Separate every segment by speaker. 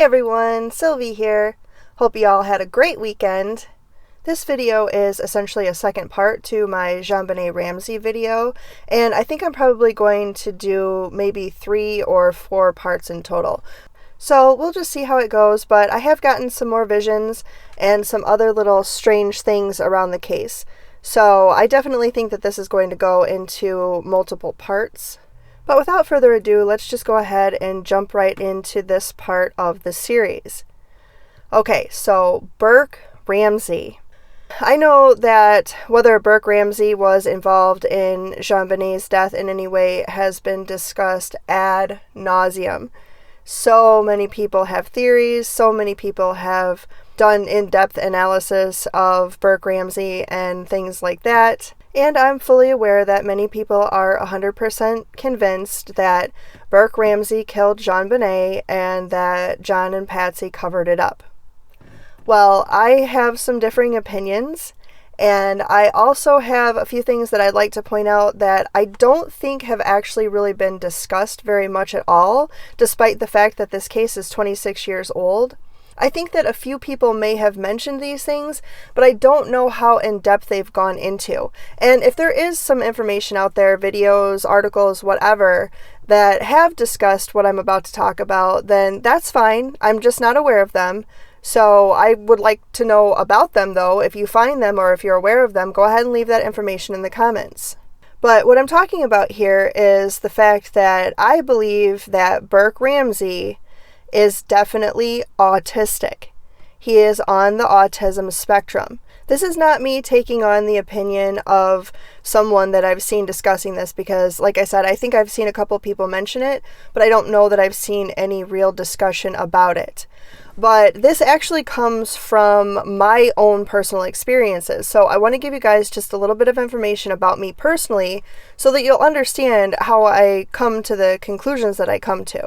Speaker 1: everyone, Sylvie here. Hope you all had a great weekend. This video is essentially a second part to my JonBenet Ramsey video, and I think I'm probably going to do maybe 3 or 4 parts in total. So we'll just see how it goes, but I have gotten some more visions and some other little strange things around the case. So I definitely think that this is going to go into multiple parts. But without further ado, let's just go ahead and jump right into this part of the series. Okay, so Burke Ramsey. I know that whether Burke Ramsey was involved in JonBenet's death in any way has been discussed ad nauseum. So many people have theories, so many people have done in-depth analysis of Burke Ramsey and things like that. And I'm fully aware that many people are 100% convinced that Burke Ramsey killed JonBenet and that John and Patsy covered it up. Well, I have some differing opinions, and I also have a few things that I'd like to point out that I don't think have actually really been discussed very much at all, despite the fact that this case is 26 years old. I think that a few people may have mentioned these things, but I don't know how in-depth they've gone into. And if there is some information out there, videos, articles, whatever, that have discussed what I'm about to talk about, then that's fine. I'm just not aware of them. So I would like to know about them, though. If you find them or if you're aware of them, go ahead and leave that information in the comments. But what I'm talking about here is the fact that I believe that Burke Ramsey is definitely autistic. He is on the autism spectrum. This is not me taking on the opinion of someone that I've seen discussing this because, like I said, I think I've seen a couple people mention it, but I don't know that I've seen any real discussion about it. But this actually comes from my own personal experiences. So I want to give you guys just a little bit of information about me personally so that you'll understand how I come to the conclusions that I come to.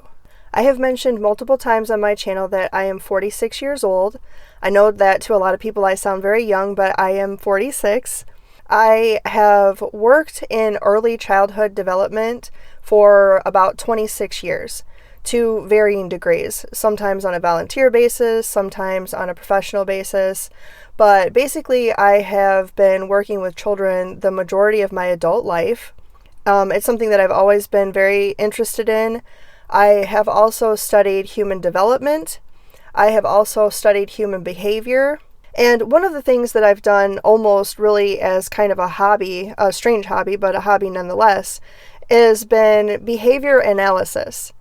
Speaker 1: I have mentioned multiple times on my channel that I am 46 years old. I know that to a lot of people I sound very young, but I am 46. I have worked in early childhood development for about 26 years to varying degrees, sometimes on a volunteer basis, sometimes on a professional basis. But basically, I have been working with children the majority of my adult life. It's something that I've always been very interested in. I have also studied human development. I have also studied human behavior. And one of the things that I've done almost really as kind of a hobby, a strange hobby, but a hobby nonetheless, has been behavior analysis.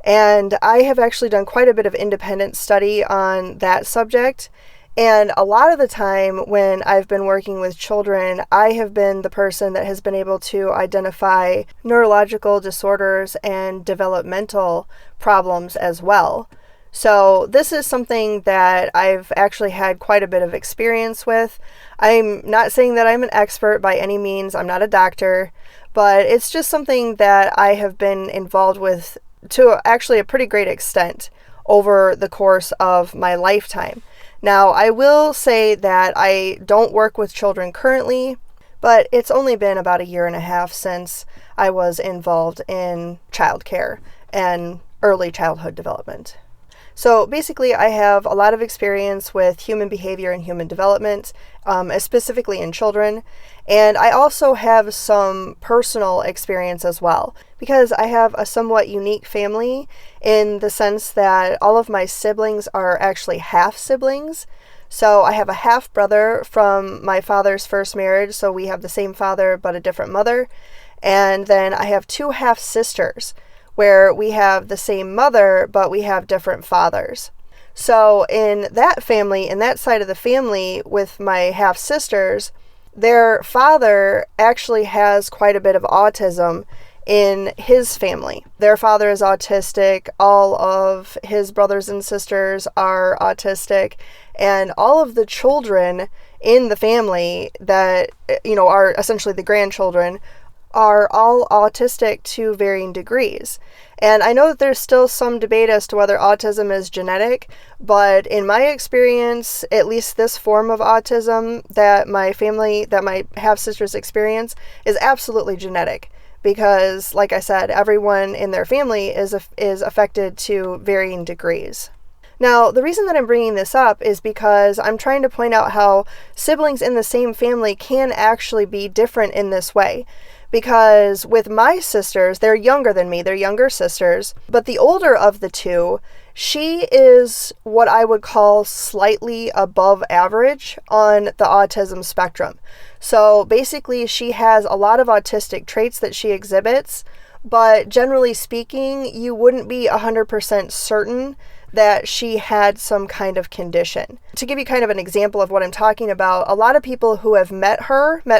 Speaker 1: And I have actually done quite a bit of independent study on that subject. And a lot of the time when I've been working with children, I have been the person that has been able to identify neurological disorders and developmental problems as well. So this is something that I've actually had quite a bit of experience with. I'm not saying that I'm an expert by any means. I'm not a doctor, but it's just something that I have been involved with to actually a pretty great extent over the course of my lifetime. Now, I will say that I don't work with children currently, but it's only been about 1.5 years since I was involved in childcare and early childhood development. So basically, I have a lot of experience with human behavior and human development, specifically in children. And I also have some personal experience as well, because I have a somewhat unique family in the sense that all of my siblings are actually half siblings. So I have a half brother from my father's first marriage, so we have the same father but a different mother. And then I have 2 half sisters, where we have the same mother, but we have different fathers. So in that family, in that side of the family with my half sisters, their father actually has quite a bit of autism in his family. Their father is autistic, all of his brothers and sisters are autistic, and all of the children in the family that, are essentially the grandchildren are all autistic to varying degrees. And I know that there's still some debate as to whether autism is genetic, but in my experience, at least this form of autism that my half-sisters experience is absolutely genetic. Because, like I said, everyone in their family is affected to varying degrees. Now, the reason that I'm bringing this up is because I'm trying to point out how siblings in the same family can actually be different in this way. Because with my sisters, they're younger than me, they're younger sisters, but the older of the two, she is what I would call slightly above average on the autism spectrum. So basically, she has a lot of autistic traits that she exhibits, but generally speaking, you wouldn't be 100% certain that she had some kind of condition. To give you kind of an example of what I'm talking about, a lot of people who have met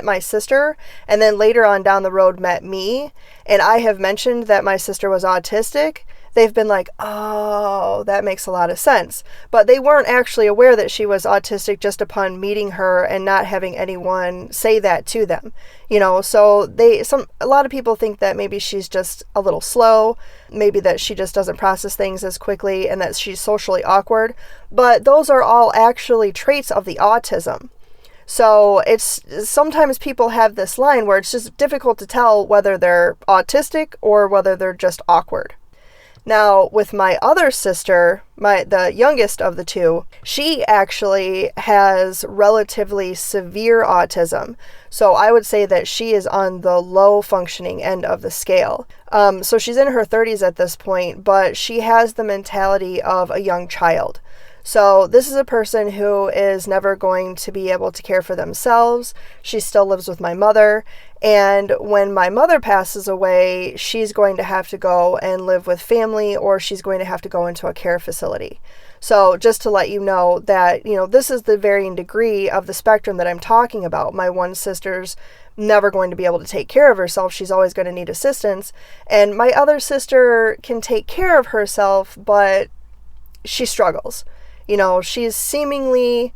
Speaker 1: my sister, and then later on down the road met me, and I have mentioned that my sister was autistic, they've been like, oh, that makes a lot of sense. But they weren't actually aware that she was autistic just upon meeting her and not having anyone say that to them. So a lot of people think that maybe she's just a little slow, maybe that she just doesn't process things as quickly and that she's socially awkward. But those are all actually traits of the autism. So sometimes people have this line where it's just difficult to tell whether they're autistic or whether they're just awkward. Now, with my other sister, the youngest of the two, she actually has relatively severe autism. So I would say that she is on the low functioning end of the scale. So she's in her 30s at this point, but she has the mentality of a young child. So this is a person who is never going to be able to care for themselves. She still lives with my mother. And when my mother passes away, she's going to have to go and live with family, or she's going to have to go into a care facility. So just to let you know that, this is the varying degree of the spectrum that I'm talking about. My one sister's never going to be able to take care of herself. She's always going to need assistance. And my other sister can take care of herself, but she struggles. She's seemingly,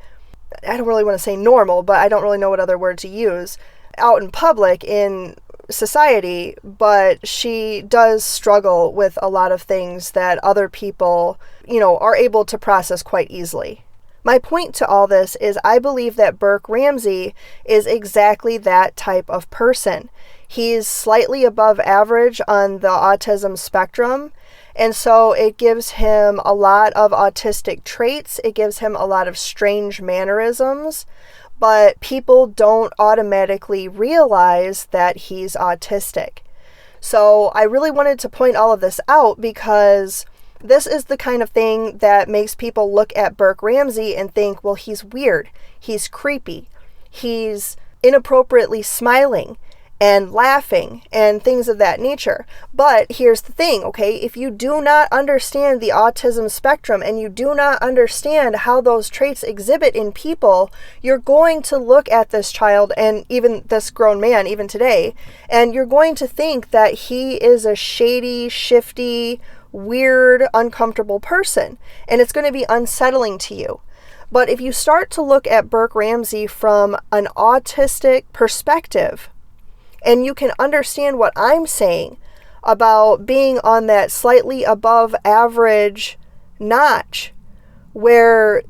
Speaker 1: I don't really want to say normal, but I don't really know what other word to use, out in public in society, but she does struggle with a lot of things that other people, are able to process quite easily. My point to all this is I believe that Burke Ramsey is exactly that type of person. He's slightly above average on the autism spectrum. And so it gives him a lot of autistic traits. It gives him a lot of strange mannerisms, but people don't automatically realize that he's autistic. So I really wanted to point all of this out because this is the kind of thing that makes people look at Burke Ramsey and think, well, he's weird, he's creepy, he's inappropriately smiling and laughing and things of that nature. But here's the thing, okay? If you do not understand the autism spectrum and you do not understand how those traits exhibit in people, you're going to look at this child and even this grown man, even today, and you're going to think that he is a shady, shifty, weird, uncomfortable person. And it's going to be unsettling to you. But if you start to look at Burke Ramsey from an autistic perspective, and you can understand what I'm saying about being on that slightly above average notch where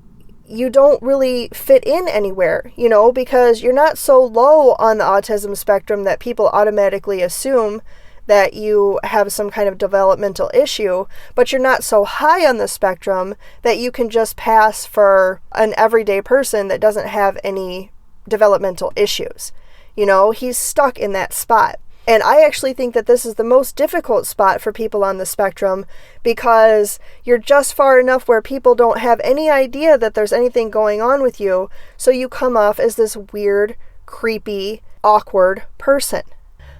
Speaker 1: you don't really fit in anywhere, because you're not so low on the autism spectrum that people automatically assume that you have some kind of developmental issue, but you're not so high on the spectrum that you can just pass for an everyday person that doesn't have any developmental issues. He's stuck in that spot. And I actually think that this is the most difficult spot for people on the spectrum because you're just far enough where people don't have any idea that there's anything going on with you, so you come off as this weird, creepy, awkward person.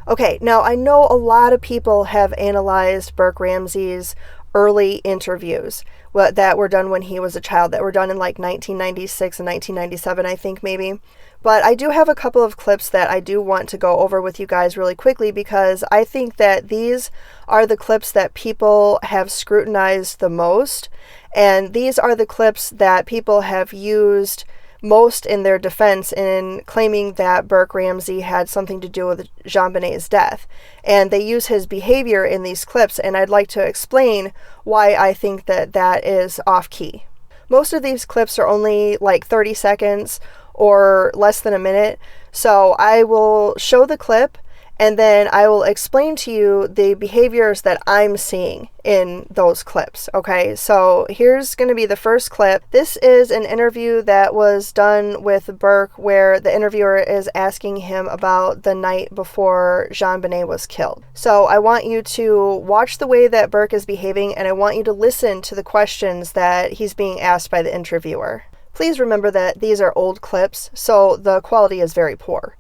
Speaker 1: Okay, now I know a lot of people have analyzed Burke Ramsey's early interviews that were done when he was a child, that were done in like 1996 and 1997, I think maybe. But I do have a couple of clips that I do want to go over with you guys really quickly because I think that these are the clips that people have scrutinized the most. And these are the clips that people have used most in their defense in claiming that Burke Ramsey had something to do with JonBenet's death. And they use his behavior in these clips, and I'd like to explain why I think that that is off-key. Most of these clips are only like 30 seconds or less than a minute, so I will show the clip and then I will explain to you the behaviors that I'm seeing in those clips. Okay, so here's going to be the first clip. This is an interview that was done with Burke where the interviewer is asking him about the night before JonBenet was killed. So I want you to watch the way that Burke is behaving, and I want you to listen to the questions that he's being asked by the interviewer. Please remember that these are old clips, so the quality is very poor.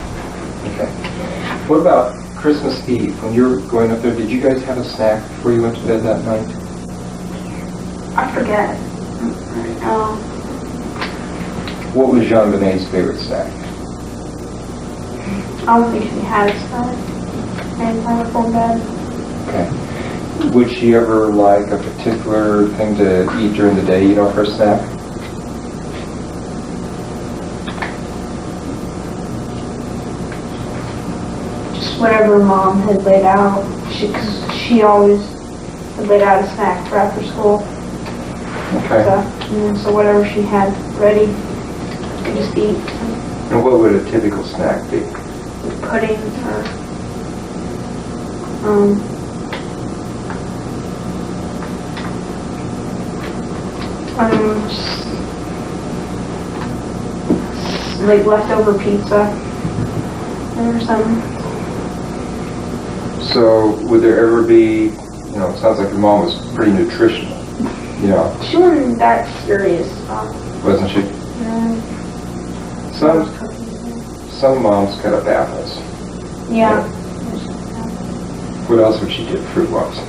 Speaker 2: Okay. What about Christmas Eve? When you were going up there, did you guys have a snack before you went to bed that night?
Speaker 3: I forget.
Speaker 2: What was JonBenet's favorite snack?
Speaker 3: I don't think she had a snack. And I was going bed.
Speaker 2: Okay. Would she ever like a particular thing to eat during the day, her snack?
Speaker 3: Whatever Mom had laid out, because she always had laid out a snack for after school.
Speaker 2: Okay.
Speaker 3: So whatever she had ready, you could just eat.
Speaker 2: And what would a typical snack be?
Speaker 3: Pudding or like leftover pizza or something.
Speaker 2: So would there ever be, it sounds like your mom was pretty nutritional,
Speaker 3: She wasn't that serious.
Speaker 2: Wasn't she? Some moms cut up apples.
Speaker 3: Yeah.
Speaker 2: What else would she do fruit-wise?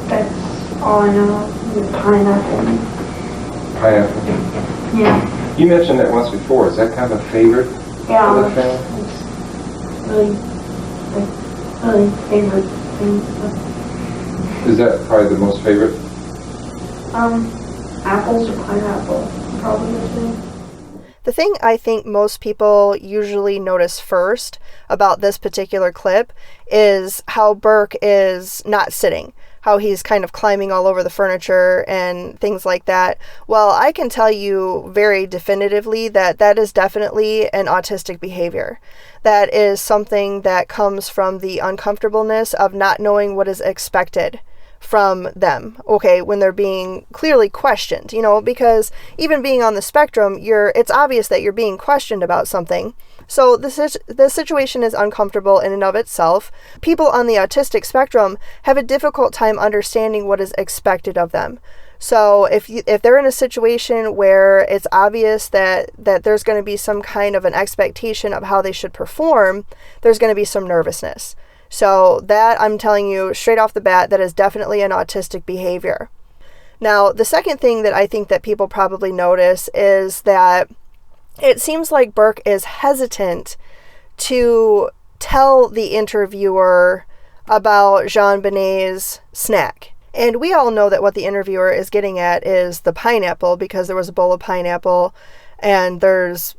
Speaker 3: That's all I know. Pineapple.
Speaker 2: Pineapple?
Speaker 3: Yeah.
Speaker 2: You mentioned that once before. Is that kind of a favorite of the family?
Speaker 3: Really favorite thing.
Speaker 2: Is that probably the most favorite?
Speaker 3: Apples or pineapple, probably the two.
Speaker 1: The thing I think most people usually notice first about this particular clip is how Burke is not sitting, how he's kind of climbing all over the furniture and things like that. Well, I can tell you very definitively that that is definitely an autistic behavior. That is something that comes from the uncomfortableness of not knowing what is expected from them, okay, when they're being clearly questioned, because even being on the spectrum, it's obvious that you're being questioned about something. So this situation is uncomfortable in and of itself. People on the autistic spectrum have a difficult time understanding what is expected of them. So if they're in a situation where it's obvious that there's going to be some kind of an expectation of how they should perform, there's going to be some nervousness. So that, I'm telling you straight off the bat, that is definitely an autistic behavior. Now, the second thing that I think that people probably notice is that it seems like Burke is hesitant to tell the interviewer about JonBenet's snack. And we all know that what the interviewer is getting at is the pineapple, because there was a bowl of pineapple and there's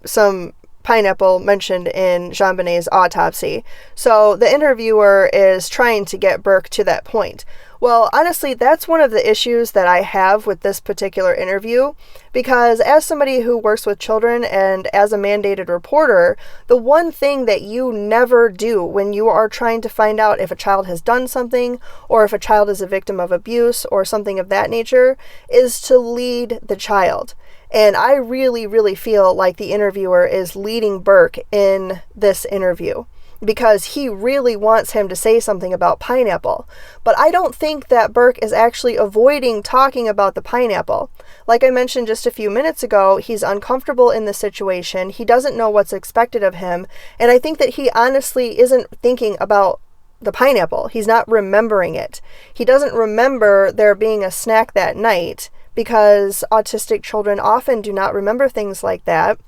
Speaker 1: some pineapple mentioned in JonBenet's autopsy. So the interviewer is trying to get Burke to that point. Well, honestly, that's one of the issues that I have with this particular interview, because as somebody who works with children and as a mandated reporter, the one thing that you never do when you are trying to find out if a child has done something or if a child is a victim of abuse or something of that nature is to lead the child. And I really, really feel like the interviewer is leading Burke in this interview because he really wants him to say something about pineapple. But I don't think that Burke is actually avoiding talking about the pineapple. Like I mentioned just a few minutes ago, he's uncomfortable in the situation. He doesn't know what's expected of him. And I think that he honestly isn't thinking about the pineapple. He's not remembering it. He doesn't remember there being a snack that night, because autistic children often do not remember things like that.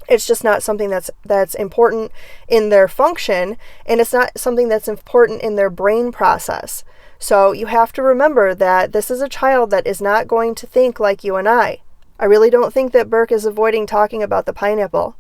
Speaker 1: It's just not something that's important in their function, and it's not something that's important in their brain process. So you have to remember that this is a child that is not going to think like you and I. I really don't think that Burke is avoiding talking about the pineapple.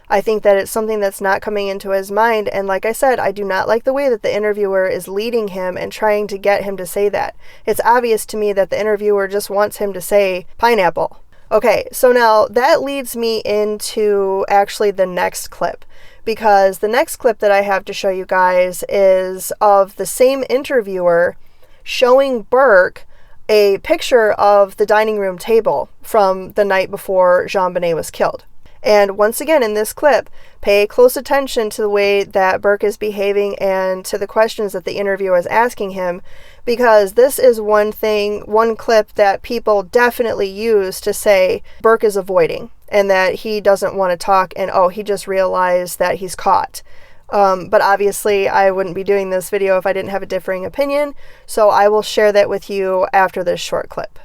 Speaker 1: I think that it's something that's not coming into his mind, and like I said, I do not like the way that the interviewer is leading him and trying to get him to say that. It's obvious to me that the interviewer just wants him to say pineapple. Okay, so now that leads me into actually the next clip, because the next clip that I have to show you guys is of the same interviewer showing Burke a picture of the dining room table from the night before JonBenet was killed. And once again, in this clip, pay close attention to the way that Burke is behaving and to the questions that the interviewer is asking him, because this is one clip that people definitely use to say Burke is avoiding and that he doesn't want to talk and, oh, he just realized that he's caught. But obviously, I wouldn't be doing this video if I didn't have a differing opinion, so I will share that with you after this short clip.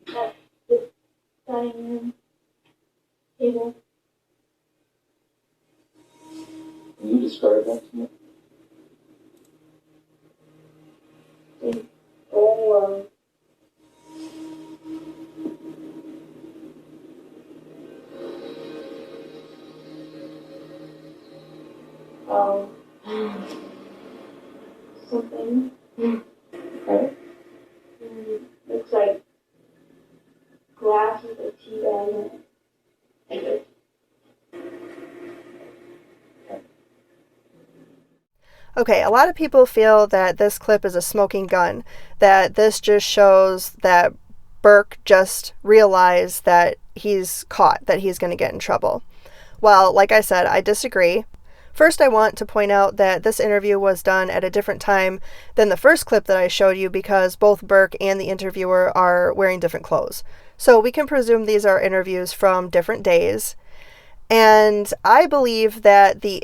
Speaker 3: That's the dining room table.
Speaker 2: Can you describe that to me?
Speaker 3: It's all something.
Speaker 2: Okay.
Speaker 3: Looks like glass with a tea bag in it.
Speaker 1: Okay, a lot of people feel that this clip is a smoking gun, that this just shows that Burke just realized that he's caught, that he's going to get in trouble. Well, like I said, I disagree. First, I want to point out that this interview was done at a different time than the first clip that I showed you because both Burke and the interviewer are wearing different clothes. So we can presume these are interviews from different days. And I believe that the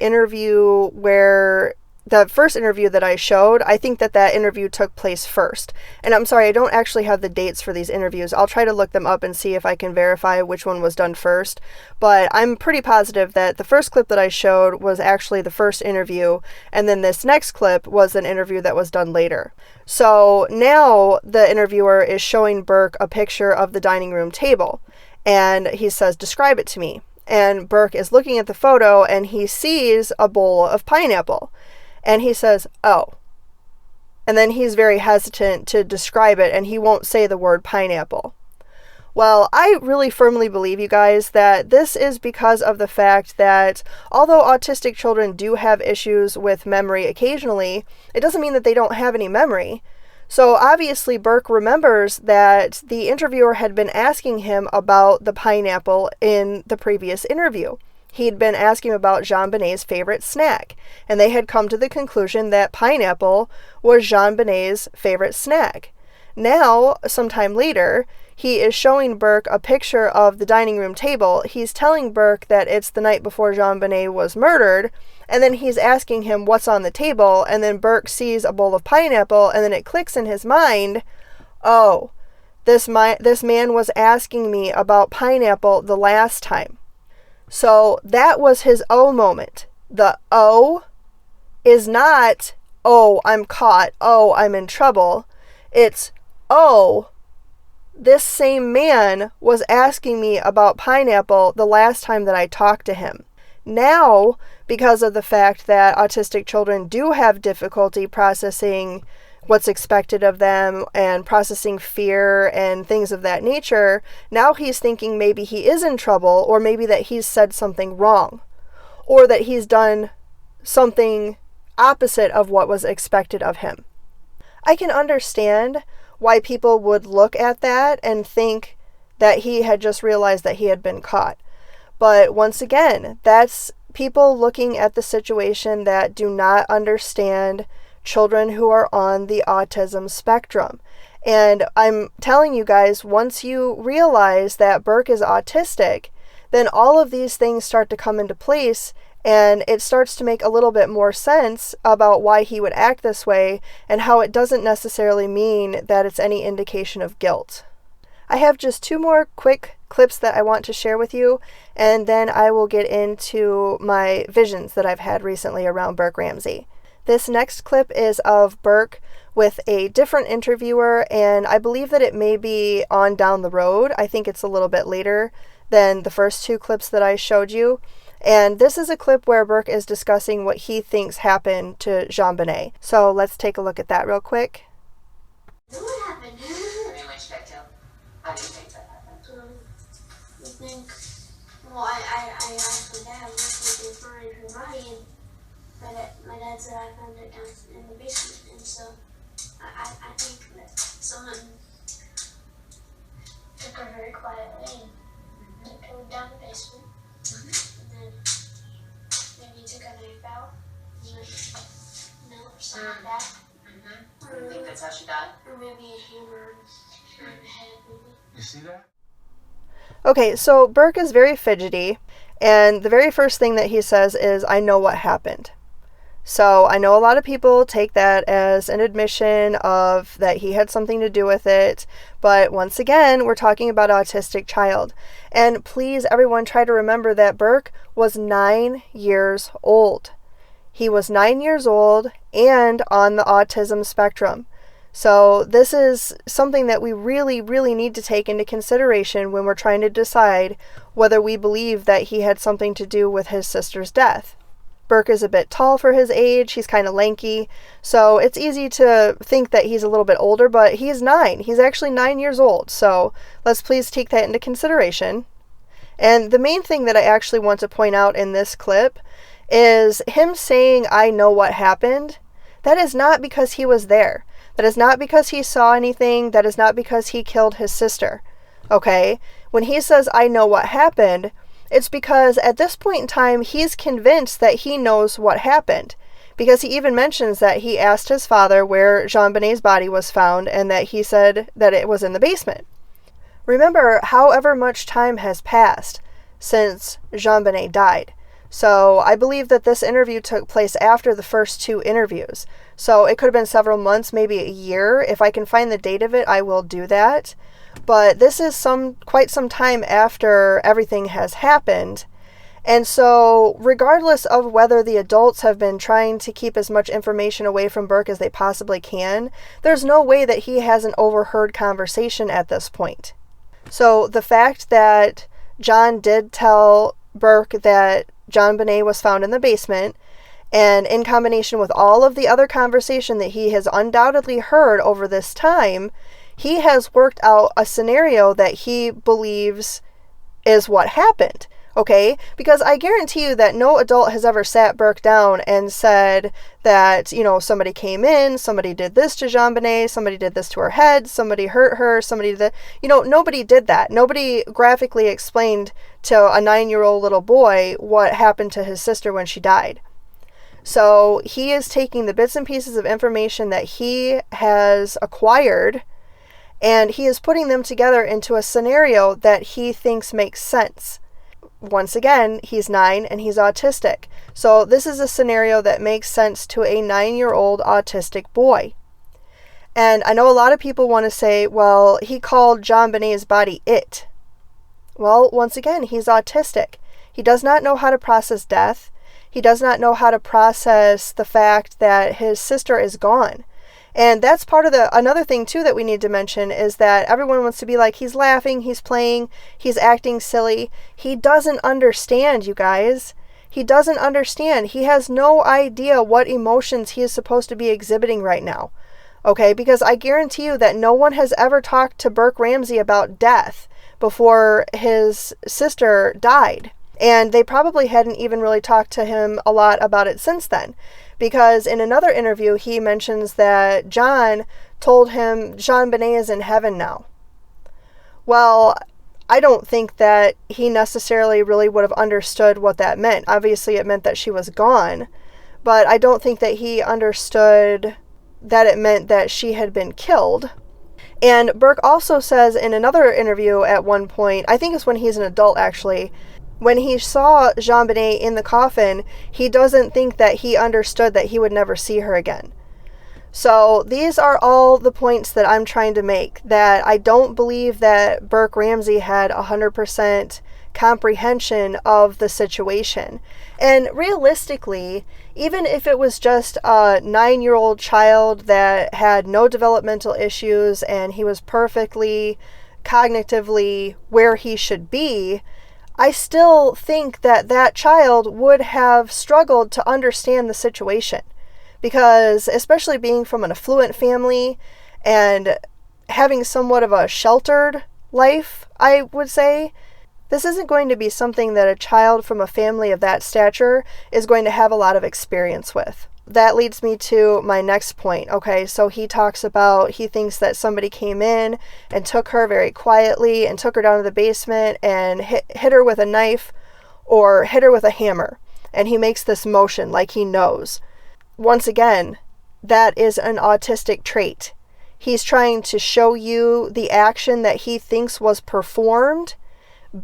Speaker 1: first interview that I showed, I think that interview took place first. And I'm sorry, I don't actually have the dates for these interviews. I'll try to look them up and see if I can verify which one was done first. But I'm pretty positive that the first clip that I showed was actually the first interview, and then this next clip was an interview that was done later. So now the interviewer is showing Burke a picture of the dining room table, and he says, "Describe it to me." And Burke is looking at the photo, and he sees a bowl of pineapple. And he says, "Oh." And then he's very hesitant to describe it, and he won't say the word pineapple. Well, I really firmly believe, you guys, that this is because of the fact that although autistic children do have issues with memory occasionally, it doesn't mean that they don't have any memory. So obviously Burke remembers that the interviewer had been asking him about the pineapple in the previous interview. He'd been asking about JonBenet's favorite snack, and they had come to the conclusion that pineapple was JonBenet's favorite snack. Now, sometime later, he is showing Burke a picture of the dining room table. He's telling Burke that it's the night before JonBenet was murdered, and then he's asking him what's on the table, and then Burke sees a bowl of pineapple, and then it clicks in his mind, oh, this man was asking me about pineapple the last time. So that was his oh moment. The oh is not, oh, I'm caught, oh, I'm in trouble. It's, oh, this same man was asking me about pineapple the last time that I talked to him. Now, because of the fact that autistic children do have difficulty processing what's expected of them and processing fear and things of that nature, now he's thinking maybe he is in trouble, or maybe that he's said something wrong, or that he's done something opposite of what was expected of him. I can understand why people would look at that and think that he had just realized that he had been caught. But once again, that's people looking at the situation that do not understand children who are on the autism spectrum. And I'm telling you guys, once you realize that Burke is autistic, then all of these things start to come into place, and it starts to make a little bit more sense about why he would act this way and how it doesn't necessarily mean that it's any indication of guilt. I have just 2 more quick clips that I want to share with you, and then I will get into my visions that I've had recently around Burke Ramsey. This next clip is of Burke with a different interviewer, and I believe that it may be on down the road. I think it's a little bit later than the first 2 clips that I showed you. And this is a clip where Burke is discussing what he thinks happened to JonBenet. So let's take a look at that real quick.
Speaker 4: What happened? How do you think that happened?
Speaker 3: I think
Speaker 4: Well, I asked my dad what did they find her body, and my dad said I found it down in the basement, and so I think that someone took her very quietly and took her down the basement, and then maybe took a knife out, or something like that.
Speaker 5: You think that's how she died?
Speaker 4: Or maybe a hammer in the head, maybe.
Speaker 5: You see that?
Speaker 1: Okay, so Burke is very fidgety, and the very first thing that he says is, I know what happened. So I know a lot of people take that as an admission of that he had something to do with it, but once again, we're talking about an autistic child. And please, everyone, try to remember that Burke was 9 years old. He was 9 years old and on the autism spectrum. So this is something that we really, really need to take into consideration when we're trying to decide whether we believe that he had something to do with his sister's death. Burke is a bit tall for his age. He's kind of lanky. So it's easy to think that he's a little bit older, but he's 9. He's actually 9 years old. So let's please take that into consideration. And the main thing that I actually want to point out in this clip is him saying, I know what happened. That is not because he was there. That is not because he saw anything. That is not because he killed his sister. Okay? When he says, I know what happened, it's because at this point in time, he's convinced that he knows what happened. Because he even mentions that he asked his father where JonBenet's body was found and that he said that it was in the basement. Remember, however much time has passed since JonBenet died. So I believe that this interview took place after the first 2 interviews. So it could have been several months, maybe a year. If I can find the date of it, I will do that. But this is quite some time after everything has happened. And so regardless of whether the adults have been trying to keep as much information away from Burke as they possibly can, there's no way that he hasn't overheard conversation at this point. So the fact that John did tell Burke that JonBenet was found in the basement, and in combination with all of the other conversation that he has undoubtedly heard over this time, he has worked out a scenario that he believes is what happened. Okay? Because I guarantee you that no adult has ever sat Burke down and said that, somebody came in, somebody did this to JonBenet, somebody did this to her head, somebody hurt her, somebody did, nobody did that. Nobody graphically explained to a 9-year-old little boy what happened to his sister when she died. So he is taking the bits and pieces of information that he has acquired, and he is putting them together into a scenario that he thinks makes sense. Once again, he's 9 and he's autistic. So this is a scenario that makes sense to a 9-year-old autistic boy. And I know a lot of people want to say, well, he called JonBenet's body it. Well, once again, he's autistic. He does not know how to process death. He does not know how to process the fact that his sister is gone. And that's part of another thing too that we need to mention is that everyone wants to be like, he's laughing, he's playing, he's acting silly. He doesn't understand, you guys. He doesn't understand. He has no idea what emotions he is supposed to be exhibiting right now. Okay, because I guarantee you that no one has ever talked to Burke Ramsey about death before his sister died. And they probably hadn't even really talked to him a lot about it since then. Because in another interview, he mentions that John told him JonBenet is in heaven now. Well, I don't think that he necessarily really would have understood what that meant. Obviously, it meant that she was gone. But I don't think that he understood that it meant that she had been killed. And Burke also says in another interview at one point, I think it's when he's an adult actually, when he saw JonBenet in the coffin, he doesn't think that he understood that he would never see her again. So these are all the points that I'm trying to make, that I don't believe that Burke Ramsey had 100% comprehension of the situation. And realistically, even if it was just a 9-year-old child that had no developmental issues and he was perfectly cognitively where he should be, I still think that that child would have struggled to understand the situation. Because especially being from an affluent family and having somewhat of a sheltered life, I would say, This isn't going to be something that a child from a family of that stature is going to have a lot of experience with. That leads me to my next point. Okay, so he talks about, he thinks that somebody came in and took her very quietly and took her down to the basement and hit her with a knife or hit her with a hammer. And he makes this motion like he knows. Once again, that is an autistic trait. He's trying to show you the action that he thinks was performed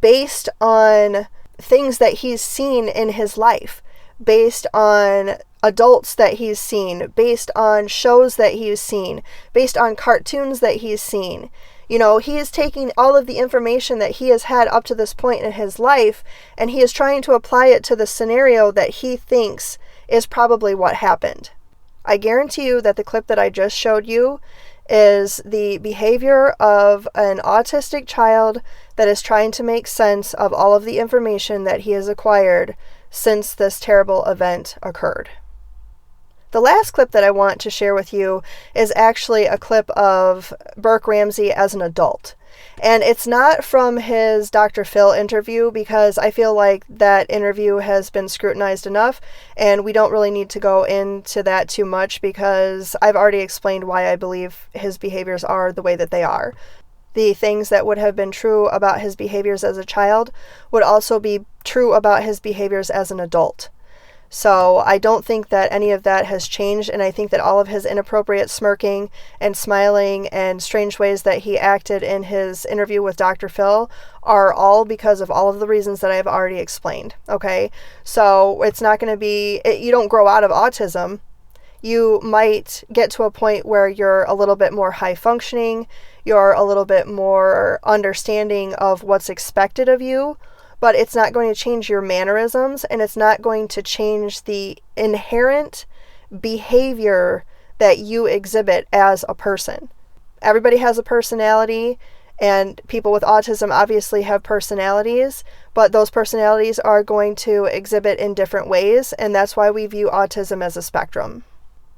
Speaker 1: based on things that he's seen in his life, based on adults that he's seen, based on shows that he's seen, based on cartoons that he's seen. You know, he is taking all of the information that he has had up to this point in his life, and he is trying to apply it to the scenario that he thinks is probably what happened. I guarantee you that the clip that I just showed you is the behavior of an autistic child that is trying to make sense of all of the information that he has acquired since this terrible event occurred. The last clip that I want to share with you is actually a clip of Burke Ramsey as an adult. And it's not from his Dr. Phil interview, because I feel like that interview has been scrutinized enough and we don't really need to go into that too much, because I've already explained why I believe his behaviors are the way that they are. The things that would have been true about his behaviors as a child would also be true about his behaviors as an adult. So I don't think that any of that has changed, and I think that all of his inappropriate smirking and smiling and strange ways that he acted in his interview with Dr. Phil are all because of all of the reasons that I've already explained, okay? So it's not going to be, you don't grow out of autism. You might get to a point where you're a little bit more high functioning, you're a little bit more understanding of what's expected of you, but it's not going to change your mannerisms, and it's not going to change the inherent behavior that you exhibit as a person. Everybody has a personality, and people with autism obviously have personalities, but those personalities are going to exhibit in different ways, and that's why we view autism as a spectrum.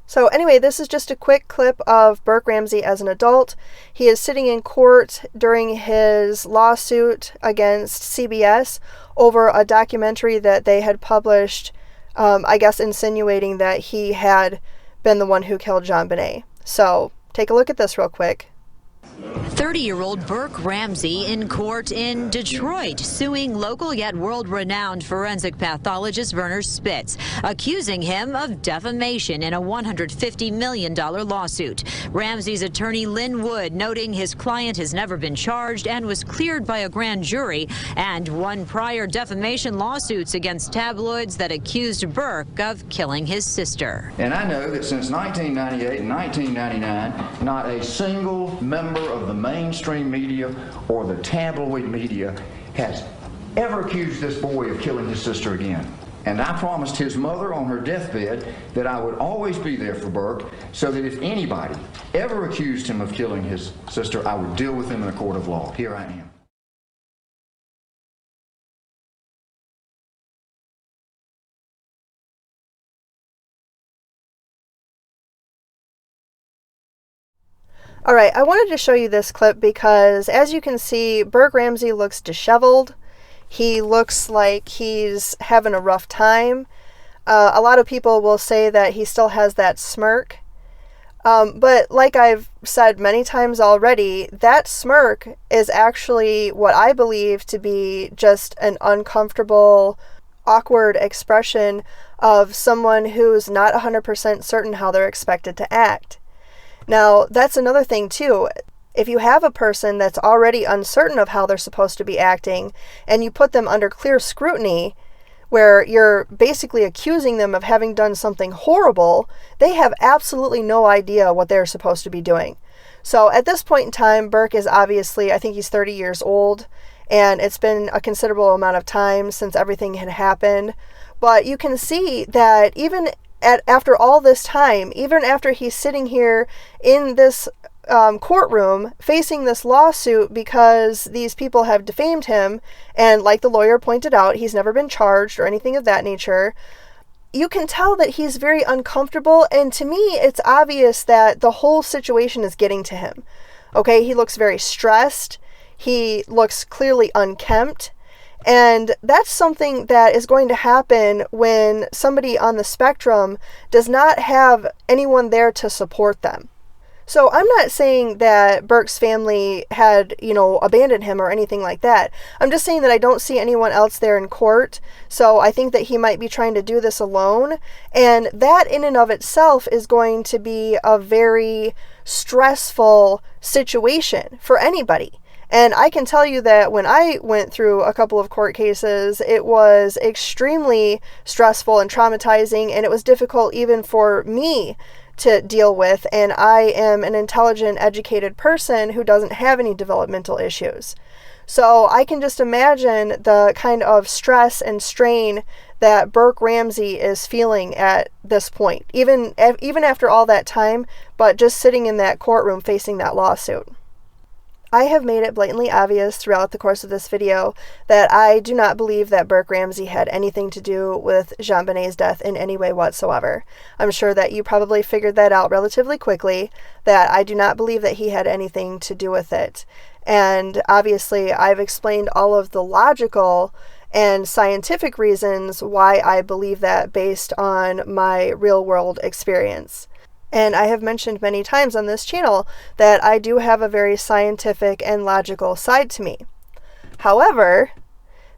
Speaker 1: So anyway, this is just a quick clip of Burke Ramsey as an adult. He is sitting in court during his lawsuit against CBS over a documentary that they had published, I guess insinuating that he had been the one who killed JonBenet. So take a look at this real quick.
Speaker 6: 30-year-old Burke Ramsey in court in Detroit, suing local yet world-renowned forensic pathologist Werner Spitz, accusing him of defamation in a $150 million lawsuit. Ramsey's attorney Lynn Wood noting his client has never been charged and was cleared by a grand jury, and won prior defamation lawsuits against tabloids that accused Burke of killing his sister.
Speaker 7: And I know that since 1998 and 1999, not a single member of the mainstream media or the tabloid media has ever accused this boy of killing his sister again. And I promised his mother on her deathbed that I would always be there for Burke, so that if anybody ever accused him of killing his sister, I would deal with him in a court of law. Here I am.
Speaker 1: All right, I wanted to show you this clip because, as you can see, Burke Ramsey looks disheveled. He looks like he's having a rough time. A lot of people will say that he still has that smirk. But like I've said many times already, that smirk is actually what I believe to be just an uncomfortable, awkward expression of someone who's not 100% certain how they're expected to act. Now, that's another thing too. If you have a person that's already uncertain of how they're supposed to be acting, and you put them under clear scrutiny, where you're basically accusing them of having done something horrible, they have absolutely no idea what they're supposed to be doing. So at this point in time, Burke is obviously, I think he's 30 years old, and it's been a considerable amount of time since everything had happened. But you can see that even after all this time, even after he's sitting here in this courtroom facing this lawsuit because these people have defamed him, and like the lawyer pointed out, he's never been charged or anything of that nature, you can tell that he's very uncomfortable, and to me it's obvious that the whole situation is getting to him. Okay, he looks very stressed, he looks clearly unkempt, And that's something that is going to happen when somebody on the spectrum does not have anyone there to support them. So I'm not saying that Burke's family had, abandoned him or anything like that. I'm just saying that I don't see anyone else there in court. So I think that he might be trying to do this alone. And that in and of itself is going to be a very stressful situation for anybody. And I can tell you that when I went through a couple of court cases, it was extremely stressful and traumatizing, and it was difficult even for me to deal with, and I am an intelligent, educated person who doesn't have any developmental issues. So I can just imagine the kind of stress and strain that Burke Ramsey is feeling at this point, even after all that time, but just sitting in that courtroom facing that lawsuit. I have made it blatantly obvious throughout the course of this video that I do not believe that Burke Ramsey had anything to do with JonBenet's death in any way whatsoever. I'm sure that you probably figured that out relatively quickly, that I do not believe that he had anything to do with it. And obviously, I've explained all of the logical and scientific reasons why I believe that based on my real-world experience. And I have mentioned many times on this channel that I do have a very scientific and logical side to me. However,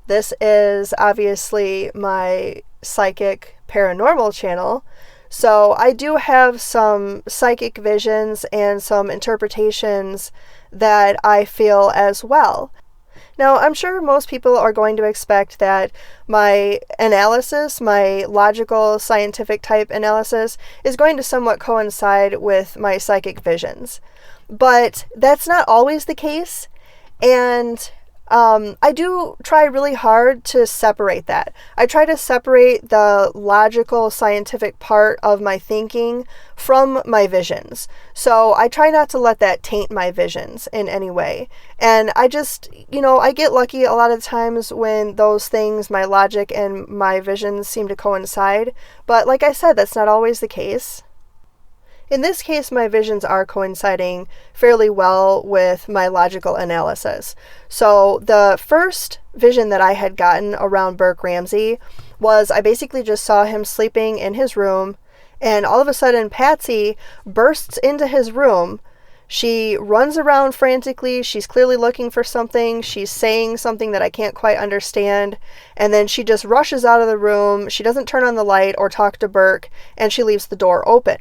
Speaker 1: this is obviously my psychic paranormal channel, so I do have some psychic visions and some interpretations that I feel as well. Now, I'm sure most people are going to expect that my analysis, my logical, scientific type analysis, is going to somewhat coincide with my psychic visions. But that's not always the case, and I do try really hard to separate that. I try to separate the logical, scientific part of my thinking from my visions. So I try not to let that taint my visions in any way. And I just, I get lucky a lot of times when those things, my logic and my visions, seem to coincide. But like I said, that's not always the case. In this case, my visions are coinciding fairly well with my logical analysis. So the first vision that I had gotten around Burke Ramsey was I basically just saw him sleeping in his room, and all of a sudden Patsy bursts into his room. She runs around frantically. She's clearly looking for something. She's saying something that I can't quite understand. And then she just rushes out of the room. She doesn't turn on the light or talk to Burke, and she leaves the door open.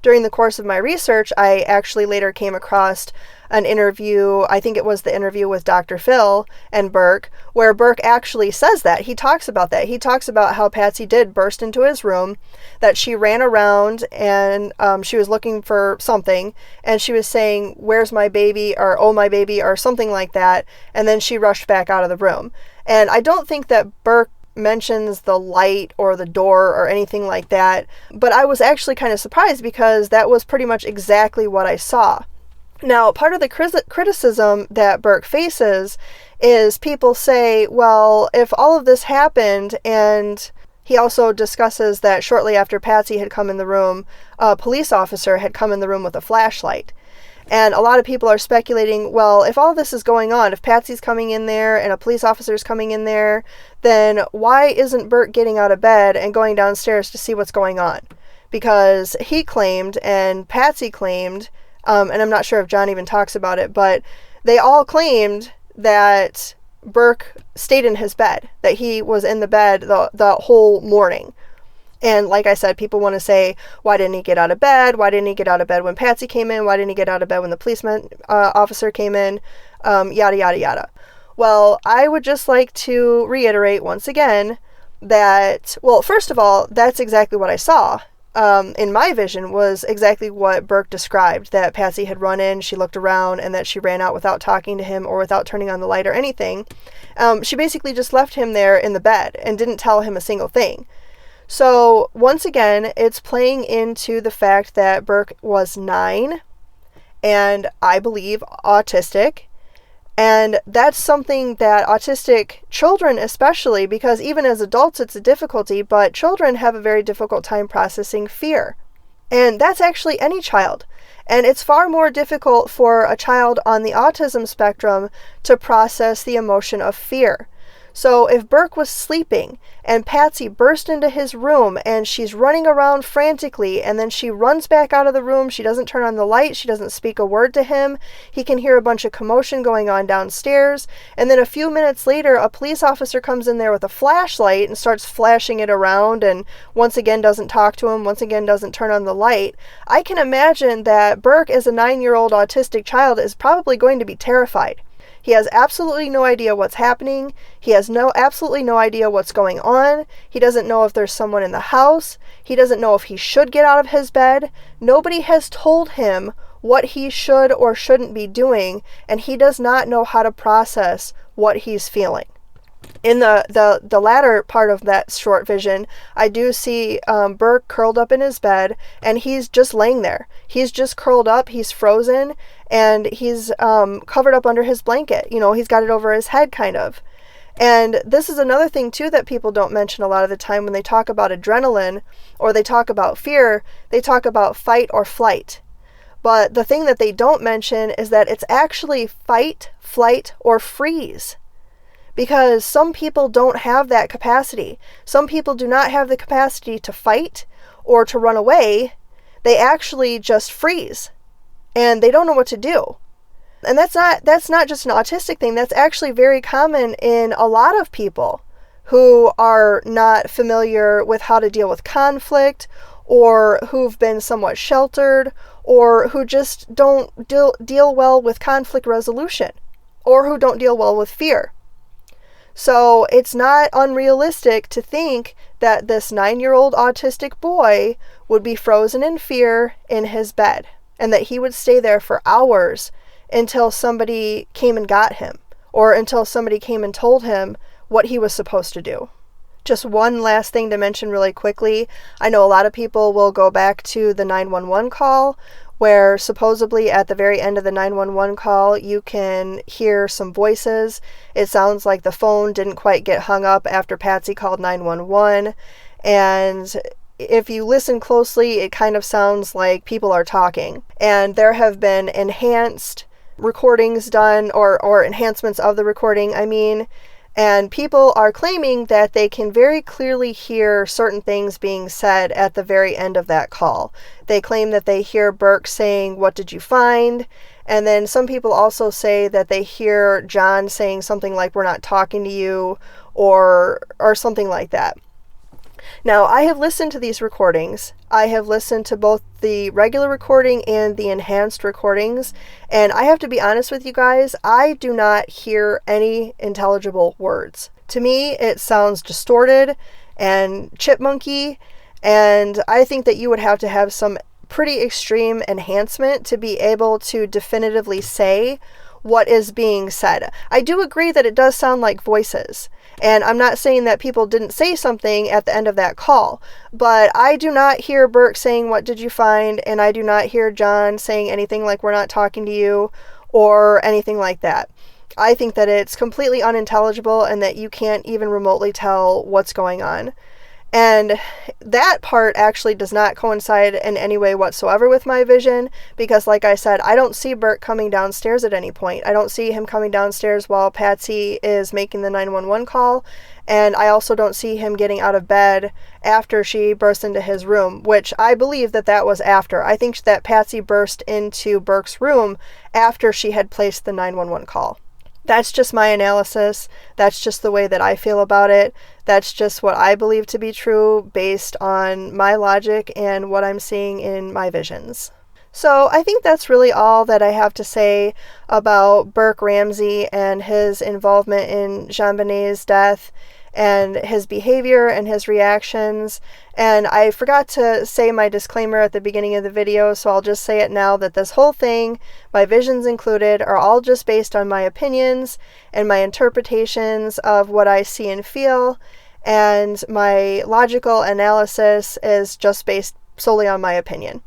Speaker 1: During the course of my research, I actually later came across an interview, I think it was the interview with Dr. Phil and Burke, where Burke actually says that. He talks about that. He talks about how Patsy did burst into his room, that she ran around and she was looking for something, and she was saying, "Where's my baby?" or "Oh, my baby," or something like that, and then she rushed back out of the room. And I don't think that Burke mentions the light or the door or anything like that, but I was actually kind of surprised because that was pretty much exactly what I saw. Now, part of the criticism that Burke faces is people say, well, if all of this happened, and he also discusses that shortly after Patsy had come in the room, a police officer had come in the room with a flashlight. And a lot of people are speculating, well, if all this is going on, if Patsy's coming in there and a police officer's coming in there, then why isn't Burke getting out of bed and going downstairs to see what's going on? Because he claimed, and Patsy claimed, and I'm not sure if John even talks about it, but they all claimed that Burke stayed in his bed, that he was in the bed the whole morning. And like I said, people want to say, why didn't he get out of bed? Why didn't he get out of bed when Patsy came in? Why didn't he get out of bed when the policeman officer came in? Yada, yada, yada. Well, I would just like to reiterate once again that, well, first of all, that's exactly what I saw. In my vision was exactly what Burke described, that Patsy had run in, she looked around, and that she ran out without talking to him or without turning on the light or anything. She basically just left him there in the bed and didn't tell him a single thing. So once again, it's playing into the fact that Burke was 9 and I believe autistic. And that's something that autistic children especially, because even as adults it's a difficulty, but children have a very difficult time processing fear. And that's actually any child. And it's far more difficult for a child on the autism spectrum to process the emotion of fear. So if Burke was sleeping and Patsy burst into his room and she's running around frantically, and then she runs back out of the room, she doesn't turn on the light, she doesn't speak a word to him, he can hear a bunch of commotion going on downstairs, and then a few minutes later a police officer comes in there with a flashlight and starts flashing it around, and once again doesn't talk to him, once again doesn't turn on the light. I can imagine that Burke, as a 9-year-old autistic child, is probably going to be terrified. He has absolutely no idea what's happening. He has absolutely no idea what's going on. He doesn't know if there's someone in the house. He doesn't know if he should get out of his bed. Nobody has told him what he should or shouldn't be doing, and he does not know how to process what he's feeling. In the latter part of that short vision, I do see Burke curled up in his bed, and he's just laying there. He's just curled up, he's frozen, and he's covered up under his blanket. You know, he's got it over his head, kind of. And this is another thing, too, that people don't mention a lot of the time when they talk about adrenaline or they talk about fear. They talk about fight or flight. But the thing that they don't mention is that it's actually fight, flight, or freeze. Because some people don't have that capacity. Some people do not have the capacity to fight or to run away. They actually just freeze, and they don't know what to do. And that's not just an autistic thing. That's actually very common in a lot of people who are not familiar with how to deal with conflict, or who've been somewhat sheltered, or who just don't deal well with conflict resolution, or who don't deal well with fear. So it's not unrealistic to think that this 9-year-old autistic boy would be frozen in fear in his bed, and that he would stay there for hours until somebody came and got him, or until somebody came and told him what he was supposed to do. Just one last thing to mention really quickly. I know a lot of people will go back to the 911 call, where supposedly at the very end of the 911 call, you can hear some voices. It sounds like the phone didn't quite get hung up after Patsy called 911. And if you listen closely, it kind of sounds like people are talking. And there have been enhanced recordings done, or enhancements of the recording, I mean. And people are claiming that they can very clearly hear certain things being said at the very end of that call. They claim that they hear Burke saying, "What did you find?" And then some people also say that they hear John saying something like, "We're not talking to you," or something like that. Now, I have listened to these recordings. I have listened to both the regular recording and the enhanced recordings, and I have to be honest with you guys, I do not hear any intelligible words. To me, it sounds distorted and chipmunky, and I think that you would have to have some pretty extreme enhancement to be able to definitively say what is being said. I do agree that it does sound like voices, and I'm not saying that people didn't say something at the end of that call, but I do not hear Burke saying, "What did you find?" and I do not hear John saying anything like, "We're not talking to you," or anything like that. I think that it's completely unintelligible and that you can't even remotely tell what's going on. And that part actually does not coincide in any way whatsoever with my vision, because like I said, I don't see Burke coming downstairs at any point. I don't see him coming downstairs while Patsy is making the 911 call, and I also don't see him getting out of bed after she burst into his room, which I believe that was after. I think that Patsy burst into Burke's room after she had placed the 911 call. That's just my analysis. That's just the way that I feel about it. That's just what I believe to be true based on my logic and what I'm seeing in my visions. So I think that's really all that I have to say about Burke Ramsey and his involvement in JonBenet's death and his behavior and his reactions. And I forgot to say my disclaimer at the beginning of the video, so I'll just say it now, that this whole thing, my visions included, are all just based on my opinions and my interpretations of what I see and feel, and my logical analysis is just based solely on my opinion.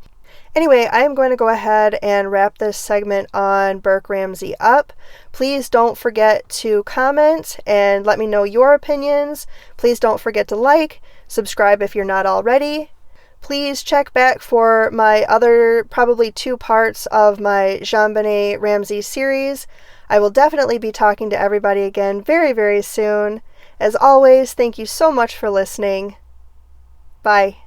Speaker 1: Anyway, I am going to go ahead and wrap this segment on Burke Ramsey up. Please don't forget to comment and let me know your opinions. Please don't forget to like, subscribe if you're not already. Please check back for my other probably 2 parts of my JonBenet Ramsey series. I will definitely be talking to everybody again very, very soon. As always, thank you so much for listening. Bye.